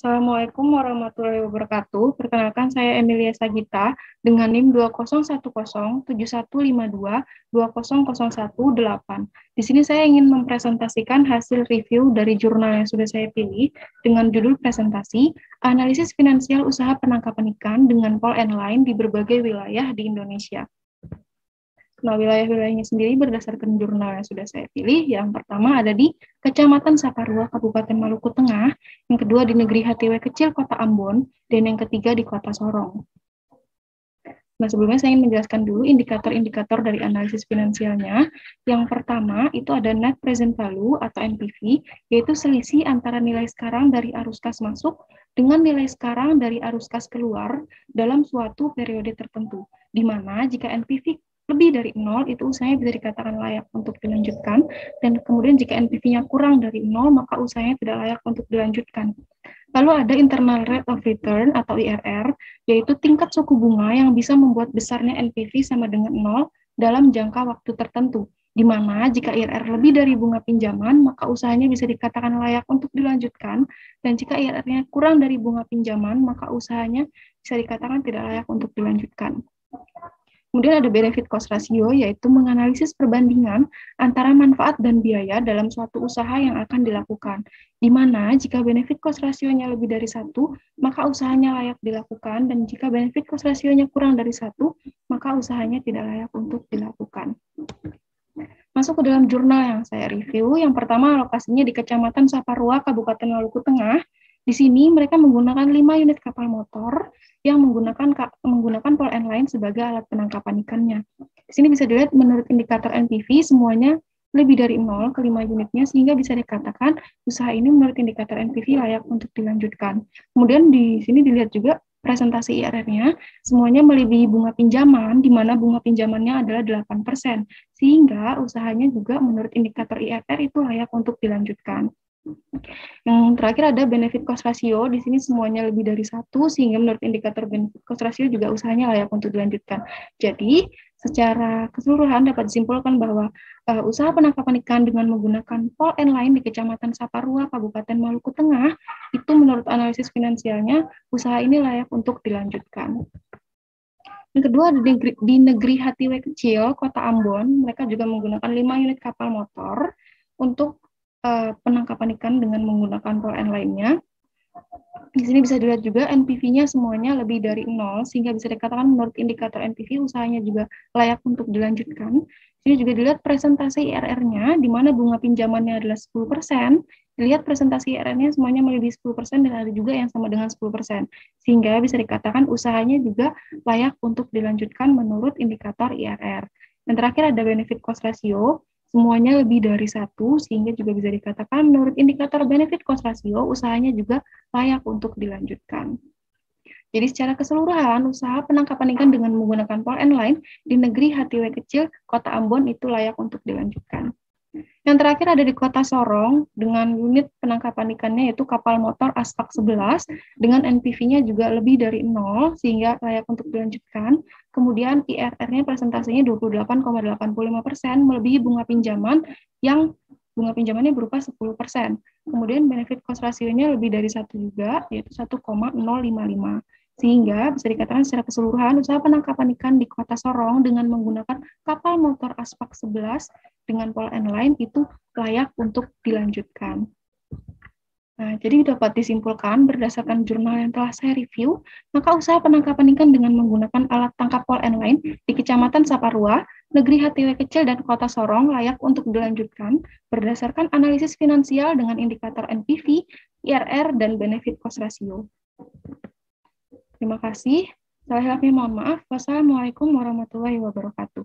Assalamualaikum warahmatullahi wabarakatuh. Perkenalkan saya Emilia Sagita dengan NIM 201075152200118. Di sini saya ingin mempresentasikan hasil review dari jurnal yang sudah saya pilih dengan judul presentasi Analisis Finansial Usaha Penangkapan Ikan dengan Pol and Line di berbagai wilayah di Indonesia. Nah, wilayah-wilayahnya sendiri berdasarkan jurnal yang sudah saya pilih. Yang pertama ada di Kecamatan Saparua, Kabupaten Maluku Tengah. Yang kedua di Negeri Hatiwe Kecil, Kota Ambon. Dan yang ketiga di Kota Sorong. Nah, sebelumnya saya ingin menjelaskan dulu indikator-indikator dari analisis finansialnya. Yang pertama itu ada Net Present Value atau NPV, yaitu selisih antara nilai sekarang dari arus kas masuk dengan nilai sekarang dari arus kas keluar dalam suatu periode tertentu. Di mana jika NPV lebih dari 0, itu usahanya bisa dikatakan layak untuk dilanjutkan, dan kemudian jika NPV-nya kurang dari 0, maka usahanya tidak layak untuk dilanjutkan. Lalu ada internal rate of return atau IRR, yaitu tingkat suku bunga yang bisa membuat besarnya NPV sama dengan 0 dalam jangka waktu tertentu, di mana jika IRR lebih dari bunga pinjaman, maka usahanya bisa dikatakan layak untuk dilanjutkan, dan jika IRR-nya kurang dari bunga pinjaman, maka usahanya bisa dikatakan tidak layak untuk dilanjutkan. Kemudian ada benefit cost ratio, yaitu menganalisis perbandingan antara manfaat dan biaya dalam suatu usaha yang akan dilakukan. Di mana jika benefit cost ratio-nya lebih dari 1, maka usahanya layak dilakukan, dan jika benefit cost ratio-nya kurang dari 1, maka usahanya tidak layak untuk dilakukan. Masuk ke dalam jurnal yang saya review, yang pertama lokasinya di Kecamatan Saparua, Kabupaten Maluku Tengah. Di sini mereka menggunakan 5 unit kapal motor yang menggunakan pole and line sebagai alat penangkapan ikannya. Di sini bisa dilihat menurut indikator NPV semuanya lebih dari 0 ke 5 unitnya, sehingga bisa dikatakan usaha ini menurut indikator NPV layak untuk dilanjutkan. Kemudian di sini dilihat juga presentasi IRR-nya, semuanya melebihi bunga pinjaman, di mana bunga pinjamannya adalah 8%, sehingga usahanya juga menurut indikator IRR itu layak untuk dilanjutkan. Yang terakhir ada benefit cost ratio, di sini semuanya lebih dari 1, sehingga menurut indikator benefit cost ratio juga usahanya layak untuk dilanjutkan. Jadi, secara keseluruhan dapat disimpulkan bahwa usaha penangkapan ikan dengan menggunakan pole and line di Kecamatan Saparua, Kabupaten Maluku Tengah, itu menurut analisis finansialnya, usaha ini layak untuk dilanjutkan. Yang kedua, di Negeri Hatiwe Kecil, Kota Ambon, mereka juga menggunakan 5 unit kapal motor untuk penangkapan ikan dengan menggunakan pole and line-nya. Di sini bisa dilihat juga NPV-nya semuanya lebih dari 0, sehingga bisa dikatakan menurut indikator NPV usahanya juga layak untuk dilanjutkan. Di sini juga dilihat presentasi IRR-nya, di mana bunga pinjamannya adalah 10%. Dilihat presentasi IRR-nya semuanya melebihi 10%, dan ada juga yang sama dengan 10%. Sehingga bisa dikatakan usahanya juga layak untuk dilanjutkan menurut indikator IRR. Dan terakhir ada benefit cost ratio, semuanya lebih dari 1, sehingga juga bisa dikatakan menurut indikator benefit cost ratio, usahanya juga layak untuk dilanjutkan. Jadi secara keseluruhan, usaha penangkapan ikan dengan menggunakan pole and line di Negeri Hatiwe Kecil, Kota Ambon itu layak untuk dilanjutkan. Yang terakhir ada di Kota Sorong, dengan unit penangkapan ikannya yaitu kapal motor Aspak 11, dengan NPV-nya juga lebih dari 0, sehingga layak untuk dilanjutkan. Kemudian IRR-nya presentasinya 28,85%, melebihi bunga pinjaman yang bunga pinjamannya berupa 10%. Kemudian benefit cost ratio-nya lebih dari 1 juga, yaitu 1,055. Sehingga bisa dikatakan secara keseluruhan usaha penangkapan ikan di Kota Sorong dengan menggunakan kapal motor Aspak 11 dengan pole and line itu layak untuk dilanjutkan. Nah, jadi dapat disimpulkan berdasarkan jurnal yang telah saya review, maka usaha penangkapan ikan dengan menggunakan alat tangkap pole and line di Kecamatan Saparua, Negeri Hatiwe Kecil, dan Kota Sorong layak untuk dilanjutkan berdasarkan analisis finansial dengan indikator NPV, IRR, dan benefit cost ratio. Terima kasih. Salah hilafnya mohon maaf. Wassalamualaikum warahmatullahi wabarakatuh.